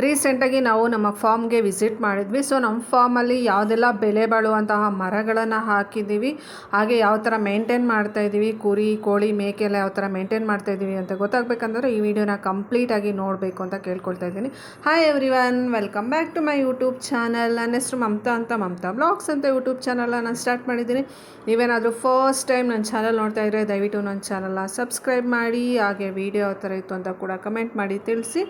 ರೀಸೆಂಟಾಗಿ ನಾವು ನಮ್ಮ ಫಾರ್ಮ್ಗೆ ವಿಸಿಟ್ ಮಾಡಿದ್ವಿ. ಸೊ ನಮ್ಮ ಫಾರ್ಮಲ್ಲಿ ಯಾವುದೆಲ್ಲ ಬೆಲೆ ಬಾಳುವಂತಹ ಮರಗಳನ್ನು ಹಾಕಿದ್ದೀವಿ, ಹಾಗೆ ಯಾವ ಥರ ಮೇಂಟೈನ್ ಮಾಡ್ತಾಯಿದ್ದೀವಿ, ಕುರಿ ಕೋಳಿ ಮೇಕೆ ಎಲ್ಲ ಯಾವ ಥರ ಮೇಂಟೈನ್ ಮಾಡ್ತಾಯಿದ್ದೀವಿ ಅಂತ ಗೊತ್ತಾಗಬೇಕಂದ್ರೆ ಈ ವಿಡಿಯೋನ ಕಂಪ್ಲೀಟಾಗಿ ನೋಡಬೇಕು ಅಂತ ಕೇಳ್ಕೊಳ್ತಾ ಇದ್ದೀನಿ. Hi everyone, welcome back to my YouTube channel. ನನ್ನ ಹೆಸರು ಮಮತಾ ಅಂತ, ಮಮತಾ ಬ್ಲಾಗ್ಸ್ ಅಂತ ಯೂಟ್ಯೂಬ್ ಚಾನಲ್ನ ನಾನು ಸ್ಟಾರ್ಟ್ ಮಾಡಿದ್ದೀನಿ. ನೀವೇನಾದರೂ ಫಸ್ಟ್ ಟೈಮ್ ನನ್ನ ಚಾನಲ್ ನೋಡ್ತಾ ಇದ್ದರೆ ದಯವಿಟ್ಟು ನನ್ನ ಚಾನಲ್ನ ಸಬ್ಸ್ಕ್ರೈಬ್ ಮಾಡಿ, ಹಾಗೆ ವಿಡಿಯೋ ಯಾವ ಥರ ಇತ್ತು ಅಂತ ಕೂಡ ಕಮೆಂಟ್ ಮಾಡಿ ತಿಳಿಸಿ.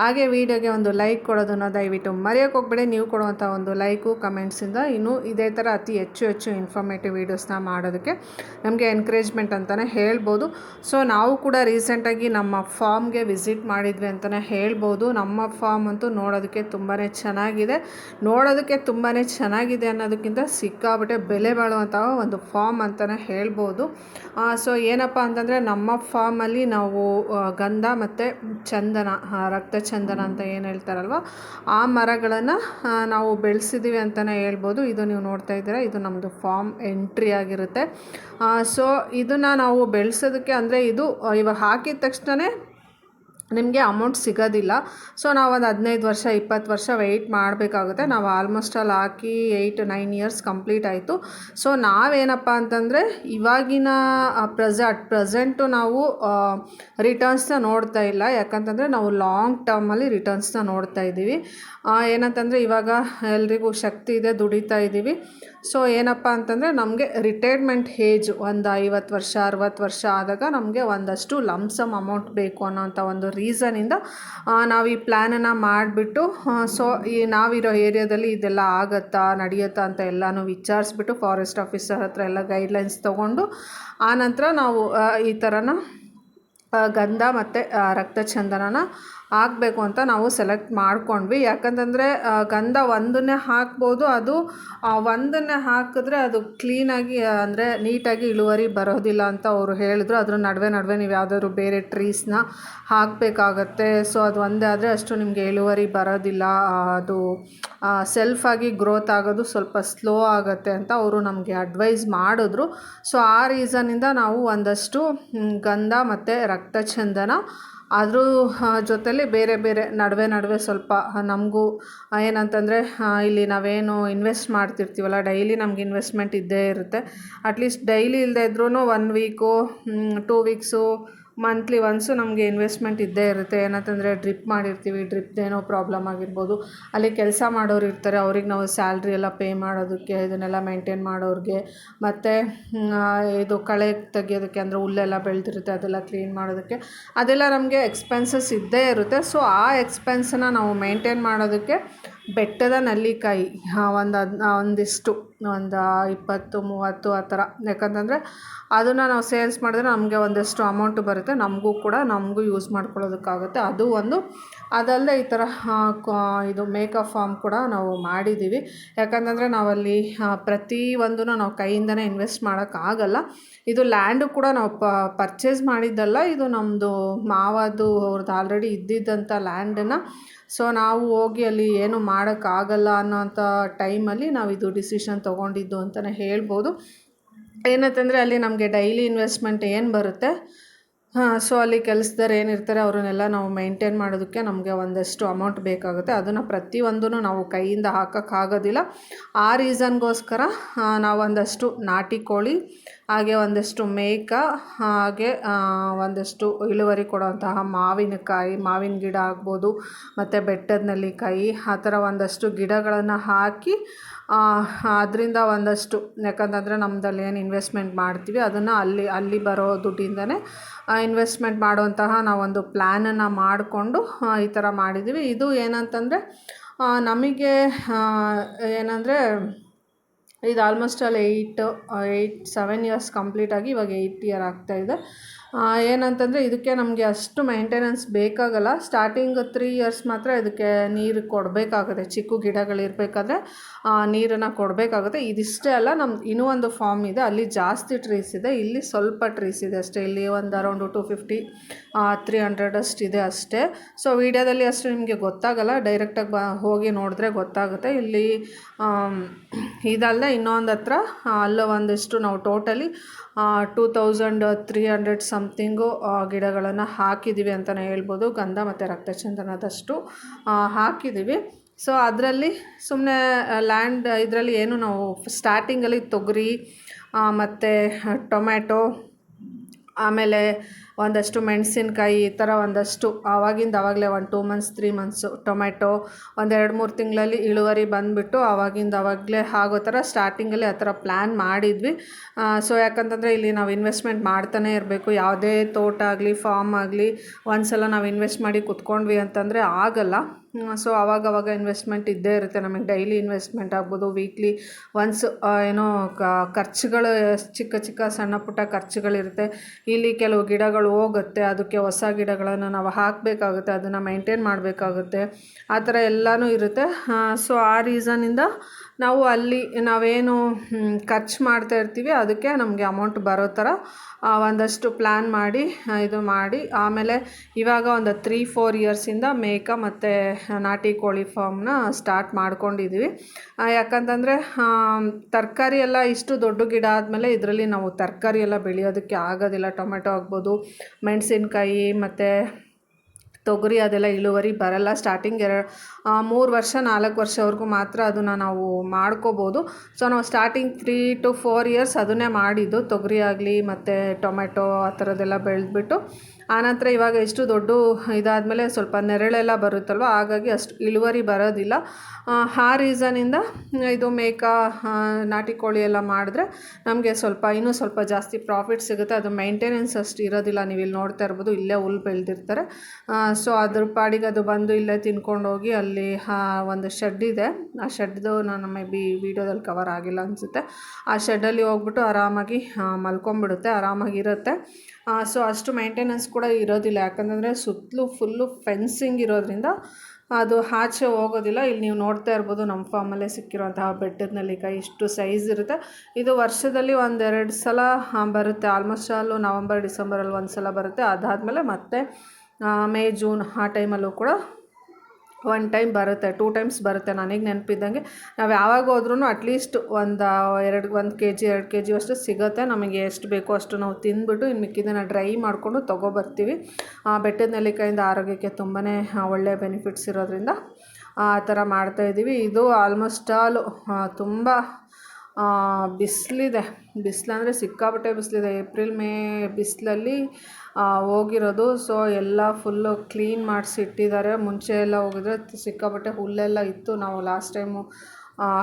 ಹಾಗೆ ವಿಡಿಯೋಗೆ ಒಂದು ಲೈಕ್ ಕೊಡೋದನ್ನು ದಯವಿಟ್ಟು ಮರೆಯೋಕ್ಕೆ ಹೋಗ್ಬೇಡಿ. ನೀವು ಕೊಡುವಂಥ ಒಂದು ಲೈಕು ಕಮೆಂಟ್ಸಿಂದ ಇನ್ನೂ ಇದೇ ಥರ ಅತಿ ಹೆಚ್ಚು ಇನ್ಫಾರ್ಮೇಟಿವ್ ವೀಡಿಯೋಸ್ನ ಮಾಡೋದಕ್ಕೆ ನಮಗೆ ಎನ್ಕರೇಜ್ಮೆಂಟ್ ಅಂತಲೇ ಹೇಳ್ಬೋದು. ಸೊ ನಾವು ಕೂಡ ರೀಸೆಂಟಾಗಿ ನಮ್ಮ ಫಾರ್ಮ್ಗೆ ವಿಸಿಟ್ ಮಾಡಿದ್ವಿ ಅಂತಲೇ ಹೇಳ್ಬೋದು. ನಮ್ಮ ಫಾರ್ಮ್ ಅಂತೂ ನೋಡೋದಕ್ಕೆ ತುಂಬಾ ಚೆನ್ನಾಗಿದೆ ಅನ್ನೋದಕ್ಕಿಂತ ಸಿಕ್ಕಾಬಿಟ್ಟೆ ಬೆಲೆ ಬಾಳುವಂತಹ ಒಂದು ಫಾರ್ಮ್ ಅಂತಲೇ ಹೇಳ್ಬೋದು. ಸೊ ಏನಪ್ಪ ಅಂತಂದರೆ ನಮ್ಮ ಫಾರ್ಮಲ್ಲಿ ನಾವು ಗಂಧ ಮತ್ತು ಚಂದನ, ರಕ್ತ ಚಂದನ ಅಂತ ಏನು ಹೇಳ್ತಾರಲ್ವ, ಆ ಮರಗಳನ್ನು ನಾವು ಬೆಳೆಸಿದ್ದೀವಿ ಅಂತಲೇ ಹೇಳ್ಬೋದು. ಇದು ನೀವು ನೋಡ್ತಾ ಇದ್ದೀರಾ, ಇದು ನಮ್ಮದು ಫಾರ್ಮ್ ಎಂಟ್ರಿ ಆಗಿರುತ್ತೆ. ಸೊ ಇದನ್ನು ನಾವು ಬೆಳೆಸೋದಕ್ಕೆ ಅಂದರೆ ಇದು ಇವಾಗ ಹಾಕಿದ ತಕ್ಷಣ ನಿಮಗೆ ಅಮೌಂಟ್ ಸಿಗೋದಿಲ್ಲ. ಸೊ ನಾವು ಒಂದು 15 ವರ್ಷ 20 ವರ್ಷ ವೆಯ್ಟ್ ಮಾಡಬೇಕಾಗುತ್ತೆ. ನಾವು ಆಲ್ಮೋಸ್ಟ್ ಅಲ್ಲಿ ಹಾಕಿ 8-9 ಇಯರ್ಸ್ ಕಂಪ್ಲೀಟ್ ಆಯಿತು. ಸೊ ನಾವೇನಪ್ಪ ಅಂತಂದರೆ ಇವಾಗಿನ ಪ್ರೆಸೆಂಟು ನಾವು ರಿಟರ್ನ್ಸ್ನ ನೋಡ್ತಾ ಇಲ್ಲ. ಯಾಕಂತಂದರೆ ನಾವು ಲಾಂಗ್ ಟರ್ಮಲ್ಲಿ ರಿಟರ್ನ್ಸ್ನ ನೋಡ್ತಾ ಇದ್ದೀವಿ. ಏನಂತಂದರೆ ಇವಾಗ ಎಲ್ರಿಗೂ ಶಕ್ತಿ ಇದೆ, ದುಡಿತಾ ಇದ್ದೀವಿ. ಸೊ ಏನಪ್ಪ ಅಂತಂದರೆ ನಮಗೆ ರಿಟೈರ್ಮೆಂಟ್ ಏಜ್ ಒಂದು 50 ವರ್ಷ 60 ವರ್ಷ ಆದಾಗ ನಮಗೆ ಒಂದಷ್ಟು ಲಂಸಮ್ ಅಮೌಂಟ್ ಬೇಕು ಅನ್ನೋಂಥ ಒಂದು ರೀಸನಿಂದ ನಾವು ಈ ಪ್ಲ್ಯಾನನ್ನು ಮಾಡಿಬಿಟ್ಟು, ಸೊ ಈ ನಾವಿರೋ ಏರಿಯಾದಲ್ಲಿ ಇದೆಲ್ಲ ಆಗುತ್ತಾ ನಡೆಯುತ್ತಾ ಅಂತ ಎಲ್ಲನೂ ವಿಚಾರಿಸ್ಬಿಟ್ಟು ಫಾರೆಸ್ಟ್ ಆಫೀಸರ್ ಹತ್ರ ಎಲ್ಲ ಗೈಡ್ಲೈನ್ಸ್ ತೊಗೊಂಡು ಆನಂತರ ನಾವು ಈ ಥರನ ಗಂಧ ಮತ್ತು ರಕ್ತ ಚಂದನನ ಹಾಕಬೇಕು ಅಂತ ನಾವು ಸೆಲೆಕ್ಟ್ ಮಾಡ್ಕೊಂಡ್ವಿ. ಯಾಕಂತಂದರೆ ಗಂಧ ಒಂದನ್ನೇ ಹಾಕ್ಬೋದು, ಅದು ಒಂದನ್ನೇ ಹಾಕಿದ್ರೆ ಅದು ಕ್ಲೀನಾಗಿ ಅಂದರೆ ನೀಟಾಗಿ ಇಳುವರಿ ಬರೋದಿಲ್ಲ ಅಂತ ಅವರು ಹೇಳಿದ್ರು. ಅದ್ರ ನಡುವೆ ನೀವು ಯಾವುದಾದ್ರು ಬೇರೆ ಟ್ರೀಸ್ನ ಹಾಕಬೇಕಾಗತ್ತೆ. ಸೊ ಅದು ಒಂದೇ ಆದರೆ ಅಷ್ಟು ನಿಮಗೆ ಇಳುವರಿ ಬರೋದಿಲ್ಲ, ಅದು ಸೆಲ್ಫಾಗಿ ಗ್ರೋತ್ ಆಗೋದು ಸ್ವಲ್ಪ ಸ್ಲೋ ಆಗುತ್ತೆ ಅಂತ ಅವರು ನಮಗೆ ಅಡ್ವೈಸ್ ಮಾಡಿದ್ರು. ಸೊ ಆ ರೀಸನ್ನಿಂದ ನಾವು ಒಂದಷ್ಟು ಗಂಧ ಮತ್ತು ರಕ್ತ ಚಂದನ, ಅದ್ರ ಜೊತೆಲಿ ಬೇರೆ ನಡುವೆ ಸ್ವಲ್ಪ ನಮಗೂ ಏನಂತಂದರೆ ಇಲ್ಲಿ ನಾವೇನು ಇನ್ವೆಸ್ಟ್ ಮಾಡ್ತಿರ್ತೀವಲ್ಲ, ಡೈಲಿ ನಮ್ಗೆ ಇನ್ವೆಸ್ಟ್ಮೆಂಟ್ ಇದ್ದೇ ಇರುತ್ತೆ. ಅಟ್ಲೀಸ್ಟ್ ಡೈಲಿ ಇಲ್ಲದೆ ಇದ್ರೂ 1 ವೀಕು 2 ವೀಕ್ಸು ಮಂತ್ಲಿ ಒನ್ಸು ನಮಗೆ ಇನ್ವೆಸ್ಟ್ಮೆಂಟ್ ಇದ್ದೇ ಇರುತ್ತೆ. ಏನಂತಂದರೆ ಡ್ರಿಪ್ ಮಾಡಿರ್ತೀವಿ, ಡ್ರಿಪ್ದೇನೋ ಪ್ರಾಬ್ಲಮ್ ಆಗಿರ್ಬೋದು, ಅಲ್ಲಿ ಕೆಲಸ ಮಾಡೋರು ಇರ್ತಾರೆ, ಅವ್ರಿಗೆ ನಾವು ಸ್ಯಾಲ್ರಿ ಎಲ್ಲ ಪೇ ಮಾಡೋದಕ್ಕೆ, ಇದನ್ನೆಲ್ಲ ಮೇಂಟೈನ್ ಮಾಡೋರಿಗೆ, ಮತ್ತು ಇದು ಕಳೆ ತೆಗಿಯೋದಕ್ಕೆ ಅಂದರೆ ಹುಲ್ಲೆಲ್ಲ ಬೆಳೆದಿರುತ್ತೆ ಅದೆಲ್ಲ ಕ್ಲೀನ್ ಮಾಡೋದಕ್ಕೆ, ಅದೆಲ್ಲ ನಮಗೆ ಎಕ್ಸ್ಪೆನ್ಸಸ್ ಇದ್ದೇ ಇರುತ್ತೆ. ಸೊ ಆ ಎಕ್ಸ್ಪೆನ್ಸನ್ನ ನಾವು ಮೇಂಟೈನ್ ಮಾಡೋದಕ್ಕೆ ಬೆಟ್ಟದ ನೆಲ್ಲಿಕಾಯಿ ಒಂದಿಷ್ಟು ಒಂದು 20-30 ಆ ಥರ, ಯಾಕಂತಂದರೆ ಅದನ್ನು ನಾವು ಸೇಲ್ಸ್ ಮಾಡಿದ್ರೆ ನಮಗೆ ಒಂದಷ್ಟು ಅಮೌಂಟು ಬರುತ್ತೆ, ನಮಗೂ ಯೂಸ್ ಮಾಡ್ಕೊಳ್ಳೋದಕ್ಕಾಗುತ್ತೆ. ಅದು ಒಂದು. ಅದಲ್ಲದೆ ಈ ಥರ ಇದು ಮೇಕಪ್ ಫಾರ್ಮ್ ಕೂಡ ನಾವು ಮಾಡಿದ್ದೀವಿ. ಯಾಕಂತಂದರೆ ನಾವಲ್ಲಿ ಪ್ರತಿಯೊಂದನ್ನು ನಾವು ಕೈಯಿಂದನೇ ಇನ್ವೆಸ್ಟ್ ಮಾಡೋಕ್ಕಾಗಲ್ಲ. ಇದು ಲ್ಯಾಂಡು ಕೂಡ ನಾವು ಪರ್ಚೇಸ್ ಮಾಡಿದ್ದಲ್ಲ, ಇದು ನಮ್ಮದು ಮಾವದು ಅವ್ರದ್ದು ಆಲ್ರೆಡಿ ಇದ್ದಿದ್ದಂಥ ಲ್ಯಾಂಡನ್ನು. ಸೊ ನಾವು ಹೋಗಿ ಅಲ್ಲಿ ಏನು ಮಾಡೋಕ್ಕಾಗಲ್ಲ ಅನ್ನೋಂಥ ಟೈಮಲ್ಲಿ ನಾವು ಇದು ಡಿಸಿಷನ್ ತೊಗೊಂಡಿದ್ದು ಅಂತಲೇ ಹೇಳ್ಬೋದು. ಏನಂತಂದರೆ ಅಲ್ಲಿ ನಮಗೆ ಡೈಲಿ ಇನ್ವೆಸ್ಟ್ಮೆಂಟ್ ಏನು ಬರುತ್ತೆ, ಸೊ ಅಲ್ಲಿ ಕೆಲಸದವ್ರು ಏನಿರ್ತಾರೆ ಅವ್ರನ್ನೆಲ್ಲ ನಾವು ಮೇಂಟೈನ್ ಮಾಡೋದಕ್ಕೆ ನಮಗೆ ಒಂದಷ್ಟು ಅಮೌಂಟ್ ಬೇಕಾಗುತ್ತೆ. ಅದನ್ನು ಪ್ರತಿಯೊಂದೂ ನಾವು ಕೈಯಿಂದ ಹಾಕೋಕ್ಕಾಗೋದಿಲ್ಲ. ಆ ರೀಸನ್ಗೋಸ್ಕರ ನಾವು ಒಂದಷ್ಟು ನಾಟಿ ಕೋಳಿ, ಹಾಗೆ ಒಂದಷ್ಟು ಮೇಕ, ಹಾಗೆ ಒಂದಷ್ಟು ಇಳುವರಿ ಕೊಡುವಂತಹ ಮಾವಿನ ಗಿಡ ಆಗ್ಬೋದು, ಮತ್ತು ಬೆಟ್ಟದ ನೆಲ್ಲಿಕಾಯಿ, ಆ ಥರ ಒಂದಷ್ಟು ಗಿಡಗಳನ್ನು ಹಾಕಿ ಅದರಿಂದ ಒಂದಷ್ಟು, ಯಾಕಂತಂದರೆ ನಮ್ಮದಲ್ಲಿ ಏನು ಇನ್ವೆಸ್ಟ್ಮೆಂಟ್ ಮಾಡ್ತೀವಿ ಅದನ್ನು ಅಲ್ಲಿ ಬರೋ ದುಡ್ಡಿಂದನೇ ಇನ್ವೆಸ್ಟ್ಮೆಂಟ್ ಮಾಡುವಂತಹ ನಾವೊಂದು ಪ್ಲ್ಯಾನನ್ನು ಮಾಡಿಕೊಂಡು ಈ ಥರ ಮಾಡಿದ್ದೀವಿ. ಇದು ಏನಂತಂದರೆ ನಮಗೆ ಏನಂದರೆ ಇದು ಆಲ್ಮೋಸ್ಟ್ ಅಲ್ಲಿ 7 ಇಯರ್ಸ್ ಕಂಪ್ಲೀಟಾಗಿ ಇವಾಗ 8 ಇಯರ್ ಆಗ್ತಾಯಿದೆ. ಏನಂತಂದರೆ ಇದಕ್ಕೆ ನಮಗೆ ಅಷ್ಟು ಮೇಂಟೆನೆನ್ಸ್ ಬೇಕಾಗಲ್ಲ. ಸ್ಟಾರ್ಟಿಂಗ್ 3 ಇಯರ್ಸ್ ಮಾತ್ರ ಇದಕ್ಕೆ ನೀರು ಕೊಡಬೇಕಾಗುತ್ತೆ. ಚಿಕ್ಕ ಗಿಡಗಳಿರಬೇಕಾದ್ರೆ ನೀರನ್ನು ಕೊಡಬೇಕಾಗುತ್ತೆ. ಇದಿಷ್ಟೇ ಅಲ್ಲ, ನಮ್ದು ಇನ್ನೂ ಒಂದು ಫಾರ್ಮ್ ಇದೆ, ಅಲ್ಲಿ ಜಾಸ್ತಿ ಟ್ರೀಸ್ ಇದೆ, ಇಲ್ಲಿ ಸ್ವಲ್ಪ ಟ್ರೀಸ್ ಇದೆ ಅಷ್ಟೇ. ಇಲ್ಲಿ ಒಂದು ಅರೌಂಡು 250-300 ಅಷ್ಟಿದೆ ಅಷ್ಟೇ. ಸೊ ವಿಡಿಯೋದಲ್ಲಿ ಅಷ್ಟು ನಿಮಗೆ ಗೊತ್ತಾಗಲ್ಲ, ಡೈರೆಕ್ಟಾಗಿ ಹೋಗಿ ನೋಡಿದ್ರೆ ಗೊತ್ತಾಗುತ್ತೆ. ಇಲ್ಲಿ ಇದಲ್ಲದೆ ಇನ್ನೊಂದು ಹತ್ರ ಅಲ್ಲ ಒಂದಿಷ್ಟು ನಾವು ಟೋಟಲಿ 2300 ಸಮಥಿಂಗು ಗಿಡಗಳನ್ನು ಹಾಕಿದ್ದೀವಿ ಅಂತಲೇ ಹೇಳ್ಬೋದು. ಗಂಧ ಮತ್ತು ರಕ್ತಚಂದನದಷ್ಟು ಹಾಕಿದ್ದೀವಿ. ಸೊ ಅದರಲ್ಲಿ ಸುಮ್ಮನೆ ಲ್ಯಾಂಡ್ ಇದರಲ್ಲಿ ಏನು ನಾವು ಸ್ಟಾರ್ಟಿಂಗಲ್ಲಿ ತೊಗರಿ ಮತ್ತು ಟೊಮ್ಯಾಟೊ, ಆಮೇಲೆ ಒಂದಷ್ಟು ಮೆಣಸಿನ್ಕಾಯಿ, ಈ ಥರ ಒಂದಷ್ಟು ಆವಾಗಲೇ 1-2 ಮಂತ್ಸ್ 3 ಮಂತ್ಸು ಟೊಮ್ಯಾಟೊ 1-2-3 ತಿಂಗಳಲ್ಲಿ ಇಳುವರಿ ಬಂದುಬಿಟ್ಟು ಆವಾಗಲೇ ಆಗೋ ಥರ ಸ್ಟಾರ್ಟಿಂಗಲ್ಲಿ ಆ ಥರ ಪ್ಲ್ಯಾನ್ ಮಾಡಿದ್ವಿ. ಸೊ ಯಾಕಂತಂದರೆ ಇಲ್ಲಿ ನಾವು ಇನ್ವೆಸ್ಟ್ಮೆಂಟ್ ಮಾಡ್ತಾನೆ ಇರಬೇಕು. ಯಾವುದೇ ತೋಟ ಆಗಲಿ ಫಾರ್ಮ್ ಆಗಲಿ ಒಂದು ಸಲ ನಾವು ಇನ್ವೆಸ್ಟ್ ಮಾಡಿ ಕುತ್ಕೊಂಡ್ವಿ ಅಂತಂದರೆ ಆಗಲ್ಲ. ಸೊ ಆವಾಗವಾಗ ಇನ್ವೆಸ್ಟ್ಮೆಂಟ್ ಇದ್ದೇ ಇರುತ್ತೆ ನಮಗೆ. ಡೈಲಿ ಇನ್ವೆಸ್ಟ್ಮೆಂಟ್ ಆಗ್ಬೋದು, ವೀಕ್ಲಿ ಒನ್ಸ್ ಏನೋ ಖರ್ಚುಗಳು ಚಿಕ್ಕ ಚಿಕ್ಕ ಸಣ್ಣ ಪುಟ್ಟ ಖರ್ಚುಗಳಿರುತ್ತೆ. ಇಲ್ಲಿ ಕೆಲವು ಗಿಡಗಳು ಹೋಗುತ್ತೆ, ಅದಕ್ಕೆ ಹೊಸ ಗಿಡಗಳನ್ನು ನಾವು ಹಾಕಬೇಕಾಗುತ್ತೆ, ಅದನ್ನು ಮೇಂಟೈನ್ ಮಾಡಬೇಕಾಗುತ್ತೆ, ಆ ಥರ ಎಲ್ಲನೂ ಇರುತ್ತೆ. ಸೊ ಆ ರೀಸನ್ನಿಂದ ನಾವು ಅಲ್ಲಿ ನಾವೇನು ಖರ್ಚು ಮಾಡ್ತಾ ಇರ್ತೀವಿ ಅದಕ್ಕೆ ನಮಗೆ ಅಮೌಂಟ್ ಬರೋ ಥರ ಒಂದಷ್ಟು ಪ್ಲ್ಯಾನ್ ಮಾಡಿ ಇದು ಮಾಡಿ, ಆಮೇಲೆ ಇವಾಗ ಒಂದು 3-4 ಇಯರ್ಸಿಂದ ಮೇಕ ಮತ್ತು ನಾಟಿ ಕೋಳಿ ಫಾರ್ಮ್ನ ಸ್ಟಾರ್ಟ್ ಮಾಡ್ಕೊಂಡಿದ್ದೀವಿ. ಯಾಕಂತಂದರೆ ತರಕಾರಿ ಎಲ್ಲ ಇಷ್ಟು ದೊಡ್ಡ ಗಿಡ ಆದಮೇಲೆ ಇದರಲ್ಲಿ ನಾವು ತರಕಾರಿ ಎಲ್ಲ ಬೆಳೆಯೋದಕ್ಕೆ ಆಗೋದಿಲ್ಲ. ಟೊಮೆಟೊ ಆಗ್ಬೋದು, ಮೆಣಸಿನ್ಕಾಯಿ ಮತ್ತು ತೊಗರಿ ಅದೆಲ್ಲ ಇಳುವರಿ ಬರಲ್ಲ. ಸ್ಟಾರ್ಟಿಂಗ್ 3 ವರ್ಷ 4 ವರ್ಷವರೆಗೂ ಮಾತ್ರ ಅದನ್ನು ನಾವು ಮಾಡ್ಕೋಬೋದು. ಸೊ ನಾವು ಸ್ಟಾರ್ಟಿಂಗ್ 3-4 ಇಯರ್ಸ್ ಅದನ್ನೇ ಮಾಡಿದ್ದು, ತೊಗರಿ ಆಗಲಿ ಮತ್ತು ಟೊಮೆಟೊ ಆ ಥರದ್ದೆಲ್ಲ ಬೆಳೆದ್ಬಿಟ್ಟು ಆನಂತರ ಇವಾಗ ಎಷ್ಟು ದೊಡ್ಡ ಇದಾದಮೇಲೆ ಸ್ವಲ್ಪ ನೆರಳೆಲ್ಲ ಬರುತ್ತಲ್ವ, ಹಾಗಾಗಿ ಅಷ್ಟು ಇಳುವರಿ ಬರೋದಿಲ್ಲ. ಆ ರೀಸನಿಂದ ಇದು ನಾಟಿ ಕೋಳಿ ಎಲ್ಲ ಮಾಡಿದ್ರೆ ನಮಗೆ ಇನ್ನೂ ಸ್ವಲ್ಪ ಜಾಸ್ತಿ ಪ್ರಾಫಿಟ್ ಸಿಗುತ್ತೆ. ಅದು ಮೇಂಟೆನೆನ್ಸ್ ಅಷ್ಟು ಇರೋದಿಲ್ಲ. ನೀವು ಇಲ್ಲಿ ನೋಡ್ತಾ ಇರ್ಬೋದು, ಇಲ್ಲೇ ಹುಲ್ಲು ಬೆಳೆದಿರ್ತಾರೆ. ಸೊ ಅದ್ರ ಪಾಡಿಗೆ ಅದು ಬಂದು ಇಲ್ಲೇ ತಿನ್ಕೊಂಡೋಗಿ ಅಲ್ಲಿ ಒಂದು ಶೆಡ್ ಇದೆ. ಆ ಶೆಡ್ದು ನಾನು ಮೇ ಬಿ ವೀಡಿಯೋದಲ್ಲಿ ಕವರ್ ಆಗಿಲ್ಲ ಅನಿಸುತ್ತೆ. ಆ ಶೆಡ್ಡಲ್ಲಿ ಹೋಗ್ಬಿಟ್ಟು ಆರಾಮಾಗಿ ಮಲ್ಕೊಂಡ್ಬಿಡುತ್ತೆ, ಆರಾಮಾಗಿರುತ್ತೆ. ಸೊ ಅಷ್ಟು ಮೇಂಟೆನೆನ್ಸ್ ಕೂಡ ಇರೋದಿಲ್ಲ. ಯಾಕಂತಂದರೆ ಸುತ್ತಲೂ ಫುಲ್ಲು ಫೆನ್ಸಿಂಗ್ ಇರೋದ್ರಿಂದ ಅದು ಆಚೆ ಹೋಗೋದಿಲ್ಲ. ಇಲ್ಲಿ ನೀವು ನೋಡ್ತಾ ಇರ್ಬೋದು, ನಮ್ಮ ಫಾರ್ಮಲ್ಲೇ ಸಿಕ್ಕಿರುವಂತಹ ಬೆಟ್ಟದ ನೆಲ್ಲಿಕಾಯಿ ಇಷ್ಟು ಸೈಜ್ ಇರುತ್ತೆ. ಇದು ವರ್ಷದಲ್ಲಿ 1-2 ಸಲ ಬರುತ್ತೆ. ಆಲ್ಮೋಸ್ಟ್ ಆಲು ನವಂಬರ್ ಡಿಸೆಂಬರಲ್ಲಿ 1 ಸಲ ಬರುತ್ತೆ. ಅದಾದಮೇಲೆ ಮತ್ತೆ ಮೇ ಜೂನ್ ಆ ಟೈಮಲ್ಲೂ ಕೂಡ 1 ಟೈಮ್ ಬರುತ್ತೆ, 2 ಟೈಮ್ಸ್ ಬರುತ್ತೆ. ನನಗೆ ನೆನಪಿದ್ದಂಗೆ ನಾವು ಯಾವಾಗ ಹೋದ್ರೂ ಅಟ್ಲೀಸ್ಟ್ 1 ಕೆಜಿ 2 ಕೆಜಿ ಅಷ್ಟು ಸಿಗುತ್ತೆ. ನಮಗೆ ಎಷ್ಟು ಬೇಕೋ ಅಷ್ಟು ನಾವು ತಿಂದ್ಬಿಟ್ಟು ಇನ್ನು ಮಿಕ್ಕಿದ್ದನ್ನು ಡ್ರೈ ಮಾಡಿಕೊಂಡು ತೊಗೊಬರ್ತೀವಿ. ಬೆಟ್ಟದ ನೆಲ್ಲಿಕಾಯಿಂದ ಆರೋಗ್ಯಕ್ಕೆ ತುಂಬಾ ಒಳ್ಳೆಯ ಬೆನಿಫಿಟ್ಸ್ ಇರೋದ್ರಿಂದ ಆ ಥರ ಮಾಡ್ತಾಯಿದ್ದೀವಿ. ಇದು ಆಲ್ಮೋಸ್ಟ್ ಆಲು ತುಂಬ ಬಿಸಿಲಂದರೆ ಸಿಕ್ಕಾಪಟ್ಟೆ ಬಿಸಿಲಿದೆ. ಏಪ್ರಿಲ್ ಮೇ ಬಿಸಿಲಲ್ಲಿ ಹೋಗಿರೋದು. ಸೊ ಎಲ್ಲ ಫುಲ್ಲು ಕ್ಲೀನ್ ಮಾಡಿಸಿ ಇಟ್ಟಿದ್ದಾರೆ. ಮುಂಚೆ ಎಲ್ಲ ಹೋಗಿದ್ರೆ ಸಿಕ್ಕಾಪಟ್ಟೆ ಹುಲ್ಲೆಲ್ಲ ಇತ್ತು. ನಾವು ಲಾಸ್ಟ್ ಟೈಮು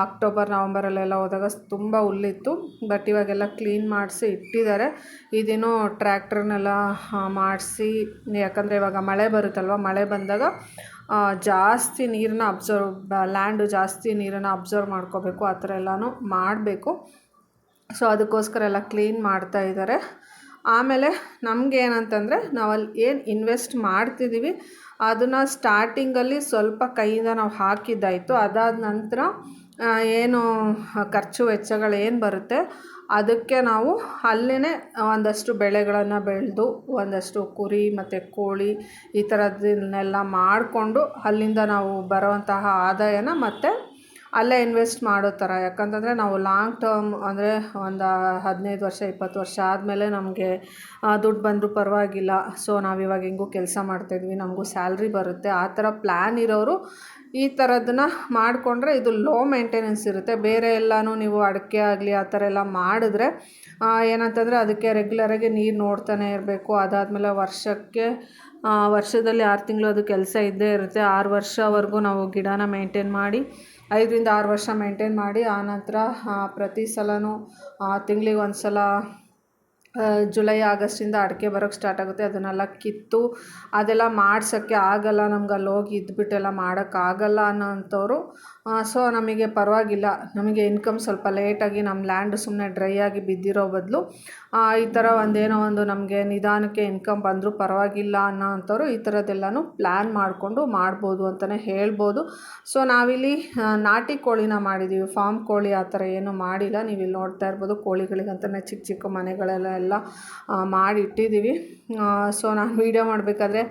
ಅಕ್ಟೋಬರ್ ನವಂಬರಲ್ಲೆಲ್ಲ ಹೋದಾಗ ತುಂಬ ಹುಲ್ಲಿತ್ತು. ಬಟ್ ಇವಾಗೆಲ್ಲ ಕ್ಲೀನ್ ಮಾಡಿಸಿ ಇಟ್ಟಿದ್ದಾರೆ. ಇದೇನೋ ಟ್ರ್ಯಾಕ್ಟರ್ನೆಲ್ಲ ಮಾಡಿಸಿ, ಯಾಕಂದರೆ ಇವಾಗ ಮಳೆ ಬರುತ್ತಲ್ವ, ಮಳೆ ಬಂದಾಗ ಜಾಸ್ತಿ ನೀರನ್ನ ಲ್ಯಾಂಡು ಜಾಸ್ತಿ ನೀರನ್ನು ಅಬ್ಸರ್ವ್ ಮಾಡ್ಕೋಬೇಕು. ಆ ಥರ ಎಲ್ಲನೂ ಮಾಡಬೇಕು. ಸೊ ಅದಕ್ಕೋಸ್ಕರ ಎಲ್ಲ ಕ್ಲೀನ್ ಮಾಡ್ತಾಯಿದ್ದಾರೆ. ಆಮೇಲೆ ನಮಗೇನಂತಂದರೆ ನಾವಲ್ಲಿ ಏನು ಇನ್ವೆಸ್ಟ್ ಮಾಡ್ತಿದ್ದೀವಿ ಅದನ್ನು ಸ್ಟಾರ್ಟಿಂಗಲ್ಲಿ ಸ್ವಲ್ಪ ಕೈಯಿಂದ ನಾವು ಹಾಕಿದ್ದಾಯಿತು. ಅದಾದ ನಂತರ ಏನು ಖರ್ಚು ವೆಚ್ಚಗಳು ಏನು ಬರುತ್ತೆ ಅದಕ್ಕೆ ನಾವು ಅಲ್ಲೇ ಒಂದಷ್ಟು ಬೆಳೆಗಳನ್ನು ಬೆಳೆದು ಒಂದಷ್ಟು ಕುರಿ ಮತ್ತು ಕೋಳಿ ಈ ಥರದ್ದನ್ನೆಲ್ಲ ಮಾಡಿಕೊಂಡು ಅಲ್ಲಿಂದ ನಾವು ಬರೋವಂತಹ ಆದಾಯನ ಮತ್ತೆ ಅಲ್ಲೇ ಇನ್ವೆಸ್ಟ್ ಮಾಡೋ ಥರ. ಯಾಕಂತಂದರೆ ನಾವು ಲಾಂಗ್ ಟರ್ಮ್ ಅಂದರೆ ಒಂದು 15 ವರ್ಷ 20 ವರ್ಷ ಆದಮೇಲೆ ನಮಗೆ ದುಡ್ಡು ಬಂದರೂ ಪರವಾಗಿಲ್ಲ, ಸೊ ನಾವಿವಾಗ ಹೆಂಗೂ ಕೆಲಸ ಮಾಡ್ತಾಯಿದ್ವಿ, ನಮಗೂ ಸ್ಯಾಲ್ರಿ ಬರುತ್ತೆ, ಆ ಥರ ಪ್ಲ್ಯಾನ್ ಇರೋರು ಈ ಥರದನ್ನ ಮಾಡಿಕೊಂಡ್ರೆ ಇದು ಲೋ ಮೇಂಟೆನೆನ್ಸ್ ಇರುತ್ತೆ. ಬೇರೆ ಎಲ್ಲನೂ ನೀವು ಅಡಿಕೆ ಆಗಲಿ ಆ ಥರ ಎಲ್ಲ ಮಾಡಿದ್ರೆ ಏನಂತಂದರೆ ಅದಕ್ಕೆ ರೆಗ್ಯುಲರಾಗಿ ನೀರು ನೋಡ್ತಾನೆ ಇರಬೇಕು. ಅದಾದಮೇಲೆ ವರ್ಷದಲ್ಲಿ 6 ತಿಂಗಳು ಅದು ಕೆಲಸ ಇದ್ದೇ ಇರುತ್ತೆ. 6 ವರ್ಷವರೆಗೂ ನಾವು ಗಿಡನ ಮೇಂಟೈನ್ ಮಾಡಿ 5-6 ವರ್ಷ ಮೇಂಟೈನ್ ಮಾಡಿ ಆನಂತರ ಪ್ರತಿ ಸಲವೂ ತಿಂಗಳಿಗೆ 1 ಸಲ ಜುಲೈ ಆಗಸ್ಟಿಂದ ಅಡಿಕೆ ಬರೋಕ್ಕೆ ಸ್ಟಾರ್ಟ್ ಆಗುತ್ತೆ. ಅದನ್ನೆಲ್ಲ ಕಿತ್ತು ಅದೆಲ್ಲ ಮಾಡ್ಸೋಕ್ಕೆ ಆಗಲ್ಲ, ನಮ್ಗೆ ಅಲ್ಲಿ ಹೋಗಿ ಇದ್ಬಿಟ್ಟೆಲ್ಲ ಮಾಡೋಕ್ಕಾಗಲ್ಲ ಅನ್ನೋಂಥವ್ರು ಸೊ ನಮಗೆ ಪರವಾಗಿಲ್ಲ, ನಮಗೆ ಇನ್ಕಮ್ ಸ್ವಲ್ಪ ಲೇಟಾಗಿ ನಮ್ಮ ಲ್ಯಾಂಡ್ ಸುಮ್ಮನೆ ಡ್ರೈ ಆಗಿ ಬಿದ್ದಿರೋ ಬದಲು ಈ ಥರ ಒಂದೇನೋ ಒಂದು ನಮಗೆ ನಿಧಾನಕ್ಕೆ ಇನ್ಕಮ್ ಬಂದರೂ ಪರವಾಗಿಲ್ಲ ಅನ್ನೋಂಥವ್ರು ಈ ಥರದ್ದೆಲ್ಲನೂ ಪ್ಲ್ಯಾನ್ ಮಾಡಿಕೊಂಡು ಮಾಡ್ಬೋದು ಅಂತಲೇ ಹೇಳ್ಬೋದು. ಸೊ ನಾವಿಲ್ಲಿ ನಾಟಿ ಕೋಳಿನ ಮಾಡಿದ್ದೀವಿ, ಫಾರ್ಮ್ ಕೋಳಿ ಆ ಥರ ಏನೂ ಮಾಡಿಲ್ಲ. ನೀವು ಇಲ್ಲಿ ನೋಡ್ತಾ ಇರ್ಬೋದು, ಕೋಳಿಗಳಿಗಂತಲೇ ಚಿಕ್ಕ ಚಿಕ್ಕ ಮನೆಗಳೆಲ್ಲ ಮಾಡಿಟ್ಟಿದ್ದೀವಿ. ಸೊ ನಾನು ವೀಡಿಯೋ ಮಾಡಬೇಕಾದ್ರೆ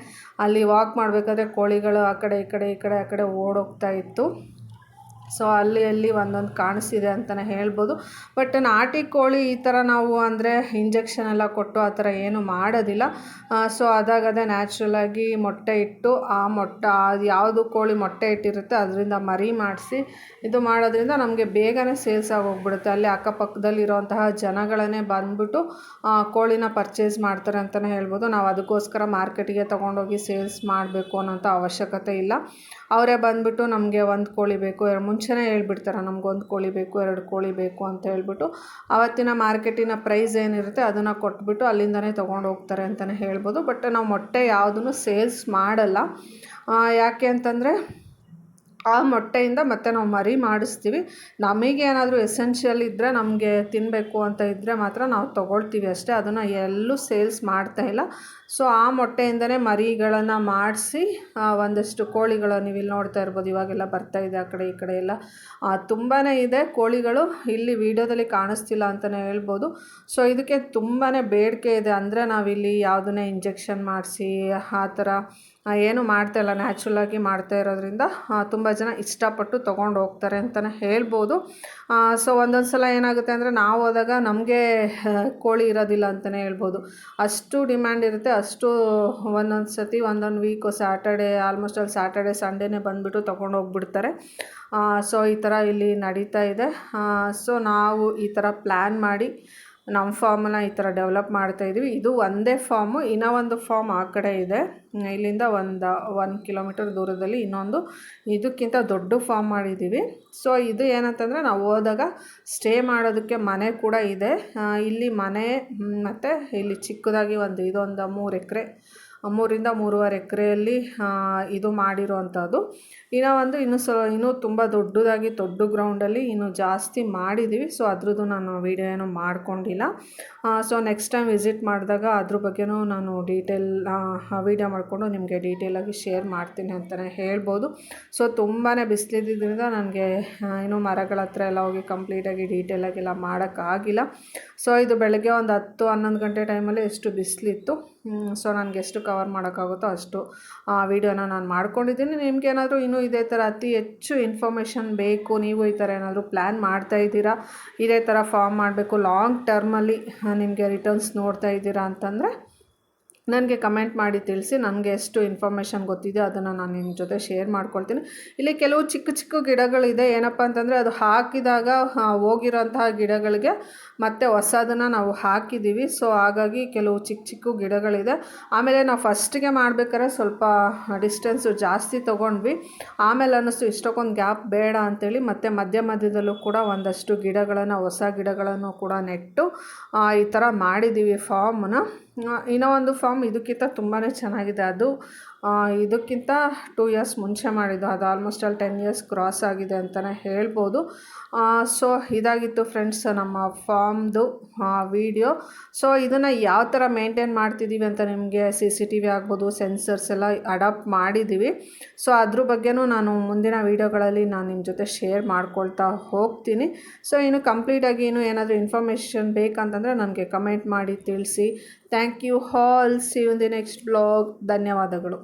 ಅಲ್ಲಿ ವಾಕ್ ಮಾಡಬೇಕಾದ್ರೆ ಕೋಳಿಗಳು ಆ ಕಡೆ ಈ ಕಡೆ ಓಡೋಗ್ತಾ ಇತ್ತು. ಸೊ ಅಲ್ಲಿ ಒಂದೊಂದು ಕಾಣಿಸ್ತಿದೆ ಅಂತಲೇ ಹೇಳ್ಬೋದು. ಬಟ್ ನಾಟಿ ಕೋಳಿ ಈ ಥರ ನಾವು ಅಂದರೆ ಇಂಜೆಕ್ಷನ್ ಎಲ್ಲ ಕೊಟ್ಟು ಆ ಥರ ಏನು ಮಾಡೋದಿಲ್ಲ. ಸೊ ಅದಾಗದೇ ನ್ಯಾಚುರಲಾಗಿ ಮೊಟ್ಟೆ ಇಟ್ಟು ಆ ಮೊಟ್ಟೆ ಅದು ಯಾವುದು ಕೋಳಿ ಮೊಟ್ಟೆ ಇಟ್ಟಿರುತ್ತೆ ಅದರಿಂದ ಮರಿ ಮಾಡಿಸಿ ಇದು ಮಾಡೋದ್ರಿಂದ ನಮಗೆ ಬೇಗನೆ ಸೇಲ್ಸ್ ಆಗೋಗ್ಬಿಡುತ್ತೆ. ಅಲ್ಲಿ ಅಕ್ಕಪಕ್ಕದಲ್ಲಿರೋಂತಹ ಜನಗಳನ್ನೇ ಬಂದ್ಬಿಟ್ಟು ಕೋಳಿನ ಪರ್ಚೇಸ್ ಮಾಡ್ತಾರೆ ಅಂತಲೇ ಹೇಳ್ಬೋದು. ನಾವು ಅದಕ್ಕೋಸ್ಕರ ಮಾರ್ಕೆಟಿಗೆ ತೊಗೊಂಡೋಗಿ ಸೇಲ್ಸ್ ಮಾಡಬೇಕು ಅನ್ನೋಂಥ ಅವಶ್ಯಕತೆ ಇಲ್ಲ. ಅವರೇ ಬಂದುಬಿಟ್ಟು ನಮಗೆ ಒಂದು ಕೋಳಿ ಬೇಕು, ಮುಂಚೆನೇ ಹೇಳ್ಬಿಡ್ತಾರೆ ನಮಗೊಂದು ಕೋಳಿ ಬೇಕು, 2 ಕೋಳಿ ಬೇಕು ಅಂತ ಹೇಳ್ಬಿಟ್ಟು ಆವತ್ತಿನ ಮಾರ್ಕೆಟಿನ ಪ್ರೈಸ್ ಏನಿರುತ್ತೆ ಅದನ್ನು ಕೊಟ್ಬಿಟ್ಟು ಅಲ್ಲಿಂದನೇ ತೊಗೊಂಡು ಹೋಗ್ತಾರೆ ಅಂತಲೇ ಹೇಳ್ಬೋದು. ಬಟ್ ನಾವು ಮೊಟ್ಟೆ ಯಾವುದೂ ಸೇಲ್ಸ್ ಮಾಡಲ್ಲ. ಯಾಕೆ ಅಂತಂದರೆ ಆ ಮೊಟ್ಟೆಯಿಂದ ಮತ್ತೆ ನಾವು ಮರಿ ಮಾಡಿಸ್ತೀವಿ. ನಮಗೇನಾದರೂ ಎಸೆನ್ಷಿಯಲ್ ಇದ್ದರೆ ನಮಗೆ ತಿನ್ನಬೇಕು ಅಂತ ಇದ್ದರೆ ಮಾತ್ರ ನಾವು ತೊಗೊಳ್ತೀವಿ ಅಷ್ಟೇ. ಅದನ್ನು ಎಲ್ಲೂ ಸೇಲ್ಸ್ ಮಾಡ್ತಾಯಿಲ್ಲ. ಸೊ ಆ ಮೊಟ್ಟೆಯಿಂದನೇ ಮರಿಗಳನ್ನು ಮಾಡಿಸಿ ಒಂದಷ್ಟು ಕೋಳಿಗಳು ನೀವು ಇಲ್ಲಿ ನೋಡ್ತಾ ಇರ್ಬೋದು. ಇವಾಗೆಲ್ಲ ಬರ್ತಾಯಿದೆ ಆ ಕಡೆ ಈ ಕಡೆ ಎಲ್ಲ ತುಂಬಾ ಇದೆ ಕೋಳಿಗಳು. ಇಲ್ಲಿ ವಿಡಿಯೋದಲ್ಲಿ ಕಾಣಿಸ್ತಿಲ್ಲ ಅಂತಲೇ ಹೇಳ್ಬೋದು. ಸೊ ಇದಕ್ಕೆ ತುಂಬಾ ಬೇಡಿಕೆ ಇದೆ. ಅಂದರೆ ನಾವಿಲ್ಲಿ ಯಾವುದನ್ನೇ ಇಂಜೆಕ್ಷನ್ ಮಾಡಿಸಿ ಆ ಥರ ಏನು ಮಾಡ್ತಾಯಿಲ್ಲ, ನ್ಯಾಚುರಲಾಗಿ ಮಾಡ್ತಾ ಇರೋದ್ರಿಂದ ತುಂಬ ಜನ ಇಷ್ಟಪಟ್ಟು ತೊಗೊಂಡು ಹೋಗ್ತಾರೆ ಅಂತಲೇ ಹೇಳ್ಬೋದು. ಸೊ ಒಂದೊಂದು ಸಲ ಏನಾಗುತ್ತೆ ಅಂದರೆ ನಾವು ಹೋದಾಗ ನಮಗೆ ಕೋಳಿ ಇರೋದಿಲ್ಲ ಅಂತಲೇ ಹೇಳ್ಬೋದು. ಅಷ್ಟು ಡಿಮ್ಯಾಂಡ್ ಇರುತ್ತೆ. ಅಷ್ಟು ಒಂದೊಂದು ಸತಿ ಒಂದೊಂದು ವೀಕು ಸ್ಯಾಟರ್ಡೇ ಆಲ್ಮೋಸ್ಟ್ ಅಲ್ಲಿ ಸ್ಯಾಟರ್ಡೇ ಸಂಡೇನೇ ಬಂದುಬಿಟ್ಟು ತೊಗೊಂಡು ಹೋಗ್ಬಿಡ್ತಾರೆ. ಸೊ ಈ ಥರ ಇಲ್ಲಿ ನಡೀತಾ ಇದೆ. ಸೊ ನಾವು ಈ ಥರ ಪ್ಲ್ಯಾನ್ ಮಾಡಿ ನಮ್ಮ ಫಾರ್ಮನ್ನು ಈ ಥರ ಡೆವಲಪ್ ಮಾಡ್ತಾಯಿದ್ವಿ. ಇದು ಒಂದೇ ಫಾರ್ಮು. ಇನ್ನೂ ಒಂದು ಫಾರ್ಮ್ ಆ ಕಡೆ ಇದೆ. ಇಲ್ಲಿಂದ 1 ಕಿಲೋಮೀಟರ್ ದೂರದಲ್ಲಿ ಇನ್ನೊಂದು ಇದಕ್ಕಿಂತ ದೊಡ್ಡ ಫಾರ್ಮ್ ಮಾಡಿದ್ದೀವಿ. ಸೊ ಇದು ಏನಂತಂದರೆ ನಾವು ಹೋದಾಗ ಸ್ಟೇ ಮಾಡೋದಕ್ಕೆ ಮನೆ ಕೂಡ ಇದೆ. ಇಲ್ಲಿ ಮನೆ ಮತ್ತು ಇಲ್ಲಿ ಚಿಕ್ಕದಾಗಿ ಇದೊಂದು 3 ಎಕರೆ 3ರಿಂದ 3.5 ಎಕರೆಯಲ್ಲಿ ಇದು ಮಾಡಿರೋವಂಥದ್ದು. ಇನ್ನೂ ತುಂಬ ದೊಡ್ಡ ಗ್ರೌಂಡಲ್ಲಿ ಇನ್ನೂ ಜಾಸ್ತಿ ಮಾಡಿದ್ದೀವಿ. ಸೊ ಅದ್ರದ್ದು ನಾನು ವೀಡಿಯೋ ಏನೂ ಮಾಡ್ಕೊಂಡಿಲ್ಲ. ಸೊ ನೆಕ್ಸ್ಟ್ ಟೈಮ್ ವಿಸಿಟ್ ಮಾಡಿದಾಗ ಅದ್ರ ಬಗ್ಗೆನೂ ನಾನು ವೀಡಿಯೋ ಮಾಡಿಕೊಂಡು ನಿಮಗೆ ಡೀಟೇಲಾಗಿ ಶೇರ್ ಮಾಡ್ತೀನಿ ಅಂತಲೇ ಹೇಳ್ಬೋದು. ಸೊ ತುಂಬಾ ಬಿಸಿಲಿದ್ದರಿಂದ ನನಗೆ ಇನ್ನೂ ಮರಗಳ ಹತ್ರ ಎಲ್ಲ ಹೋಗಿ ಕಂಪ್ಲೀಟಾಗಿ ಡೀಟೇಲಾಗೆಲ್ಲ ಮಾಡೋಕ್ಕಾಗಿಲ್ಲ. ಸೊ ಇದು ಬೆಳಗ್ಗೆ ಒಂದು 10-11 ಗಂಟೆ ಟೈಮಲ್ಲಿ ಎಷ್ಟು ಬಿಸಿಲಿತ್ತು. ಸೊ ನನಗೆ ಎಷ್ಟು ಕವರ್ ಮಾಡೋಕ್ಕಾಗುತ್ತೋ ಅಷ್ಟು ವೀಡಿಯೋನ ನಾನು ಮಾಡ್ಕೊಂಡಿದ್ದೀನಿ. ನಿಮಗೇನಾದರೂ ಇನ್ನೂ ಇದೇ ಥರ ಅತಿ ಹೆಚ್ಚು ಇನ್ಫಾರ್ಮೇಷನ್ ಬೇಕು, ನೀವು ಈ ಥರ ಏನಾದರೂ ಪ್ಲ್ಯಾನ್ ಮಾಡ್ತಾಯಿದ್ದೀರಾ, ಇದೇ ಥರ ಫಾರ್ಮ್ ಮಾಡಬೇಕು, ಲಾಂಗ್ ಟರ್ಮಲ್ಲಿ ನಿಮಗೆ ರಿಟರ್ನ್ಸ್ ನೋಡ್ತಾ ಇದ್ದೀರಾ ಅಂತಂದರೆ ನನಗೆ ಕಮೆಂಟ್ ಮಾಡಿ ತಿಳಿಸಿ. ನನಗೆ ಎಷ್ಟು ಇನ್ಫಾರ್ಮೇಷನ್ ಗೊತ್ತಿದೆ ಅದನ್ನು ನಾನು ನಿಮ್ಮ ಜೊತೆ ಶೇರ್ ಮಾಡ್ಕೊಳ್ತೀನಿ. ಇಲ್ಲಿ ಕೆಲವು ಚಿಕ್ಕ ಗಿಡಗಳಿದೆ. ಏನಪ್ಪ ಅಂತಂದರೆ ಅದು ಹಾಕಿದಾಗ ಹೋಗಿರೋಂತಹ ಗಿಡಗಳಿಗೆ ಮತ್ತು ಹೊಸದನ್ನು ನಾವು ಹಾಕಿದ್ದೀವಿ. ಸೊ ಹಾಗಾಗಿ ಕೆಲವು ಚಿಕ್ಕ ಗಿಡಗಳಿದೆ. ಆಮೇಲೆ ನಾವು ಫಸ್ಟಿಗೆ ಮಾಡಬೇಕಾದ್ರೆ ಸ್ವಲ್ಪ ಡಿಸ್ಟೆನ್ಸು ಜಾಸ್ತಿ ತೊಗೊಂಡ್ವಿ. ಆಮೇಲೆ ಅನ್ನಿಸ್ತು ಇಷ್ಟಕ್ಕೊಂದು ಗ್ಯಾಪ್ ಬೇಡ ಅಂಥೇಳಿ ಮತ್ತೆ ಮಧ್ಯದಲ್ಲೂ ಕೂಡ ಒಂದಷ್ಟು ಹೊಸ ಗಿಡಗಳನ್ನು ಕೂಡ ನೆಟ್ಟು ಈ ಥರ ಮಾಡಿದ್ದೀವಿ ಫಾರ್ಮನ್ನ. ಇನ್ನೂ ಒಂದು ಫಾರ್ಮ್ ಇದಕ್ಕಿಂತ ತುಂಬಾ ಚೆನ್ನಾಗಿದೆ. ಅದು ಇದಕ್ಕಿಂತ 2 ಇಯರ್ಸ್ ಮುಂಚೆ ಮಾಡಿದ್ದು. ಅದು ಆಲ್ಮೋಸ್ಟ್ ಅಲ್ಲಿ 10 ಇಯರ್ಸ್ ಕ್ರಾಸ್ ಆಗಿದೆ ಅಂತಲೇ ಹೇಳ್ಬೋದು. ಸೊ ಇದಾಗಿತ್ತು ಫ್ರೆಂಡ್ಸ್ ನಮ್ಮ ಫಾರ್ಮ್ದು ವಿಡಿಯೋ. ಸೊ ಇದನ್ನು ಯಾವ ಥರ ಮೇಂಟೈನ್ ಮಾಡ್ತಿದ್ದೀವಿ ಅಂತ ನಿಮಗೆ CCTV ಆಗ್ಬೋದು, ಸೆನ್ಸರ್ಸ್ ಎಲ್ಲ ಅಡಾಪ್ಟ್ ಮಾಡಿದ್ದೀವಿ. ಸೊ ಅದ್ರ ಬಗ್ಗೆನೂ ನಾನು ಮುಂದಿನ ವೀಡಿಯೋಗಳಲ್ಲಿ ನಾನು ನಿಮ್ಮ ಜೊತೆ ಶೇರ್ ಮಾಡ್ಕೊಳ್ತಾ ಹೋಗ್ತೀನಿ. ಸೊ ಇನ್ನು ಕಂಪ್ಲೀಟಾಗಿ ಏನಾದರೂ ಇನ್ಫಾರ್ಮೇಷನ್ ಬೇಕಂತಂದರೆ ನನಗೆ ಕಮೆಂಟ್ ಮಾಡಿ ತಿಳಿಸಿ. Thank you all. See you in the next blog. ಧನ್ಯವಾದಗಳು.